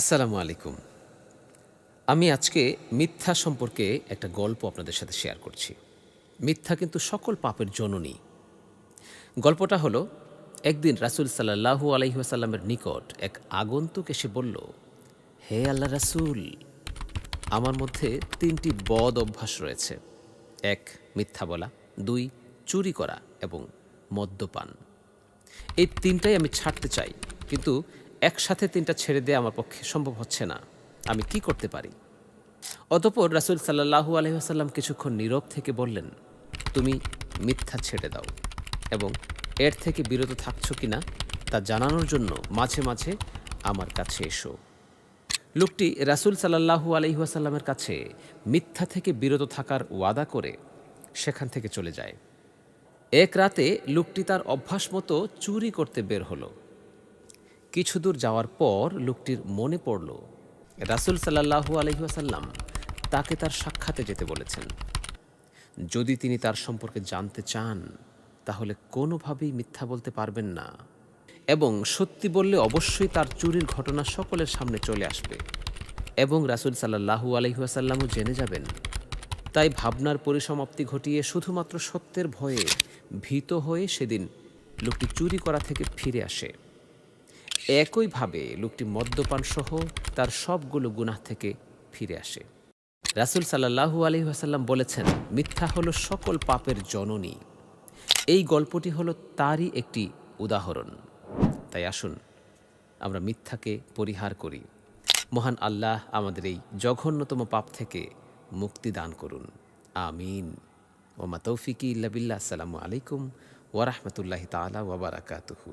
আসসালামু আলাইকুম। আমি আজকে মিথ্যা সম্পর্কে একটা গল্প আপনাদের সাথে শেয়ার করছি। মিথ্যা কিন্তু সকল পাপের জননী। গল্পটা হলো, একদিন রাসূল সাল্লাল্লাহু আলাইহি ওয়াসাল্লামের নিকট এক আগন্তুক এসে বলল, হে আল্লাহ রাসূল, আমার মধ্যে ৩টি বদ অভ্যাস রয়েছে। ১. মিথ্যা বলা, ২. চুরি করা এবং মদ্যপান। এই ৩টাই আমি ছাড়তে চাই, কিন্তু একসাথে ৩টা ছেড়ে দেয়া আমার পক্ষে সম্ভব হচ্ছে না। আমি কি করতে পারি? অতঃপর রাসূল সাল্লাল্লাহু আলাইহি ওয়াসাল্লাম কিছুক্ষণ নীরব থেকে বললেন, তুমি মিথ্যা ছেড়ে দাও এবং এর থেকে বিরত থাকছো কিনা তা জানানোর জন্য মাঝে মাঝে আমার কাছে এসো। লোকটি রাসূল সাল্লাল্লাহু আলাইহি ওয়াসাল্লামের কাছে মিথ্যা থেকে বিরত থাকার ওয়াদা করে সেখান থেকে চলে যায়। এক রাতে লোকটি তার অভ্যাস মতো চুরি করতে বের হলো। কিছু দূর যাওয়ার পর লোকটির মনে পড়ল, রাসূল সাল্লাল্লাহু আলাইহি ওয়াসাল্লাম তাকে তার সাক্ষাতে যেতে বলেছেন। যদি তিনি তার সম্পর্কে জানতে চান, তাহলে কোনোভাবেই মিথ্যা বলতে পারবেন না এবং সত্যি বললে অবশ্যই তার চুরির ঘটনা সকলের সামনে চলে আসবে এবং রাসূল সাল্লাল্লাহু আলাইহি ওয়াসাল্লামও জেনে যাবেন। তাই ভাবনার পরিসমাপ্তি ঘটিয়ে শুধুমাত্র সত্যের ভয়ে ভীত হয়ে সেদিন লোকটি চুরি করা থেকে ফিরে আসে। একইভাবে লোকটি মদ্যপান সহ তার সবগুলো গুনাহ থেকে ফিরে আসে। রাসূল সাল্লাল্লাহু আলাইহি ওয়াসাল্লাম বলেছেন, মিথ্যা হলো সকল পাপের জননী। এই গল্পটি হলো তারই একটি উদাহরণ। তাই আসুন আমরা মিথ্যাকে পরিহার করি। মহান আল্লাহ আমাদের এই জঘন্যতম পাপ থেকে মুক্তি দান করুন। আমিন। ওমা তৌফিকি ইল্লা বিল্লাহ। আসসালামু আলাইকুম ওয়া রাহমাতুল্লাহি তাআলা ওয়া বারাকাতুহু।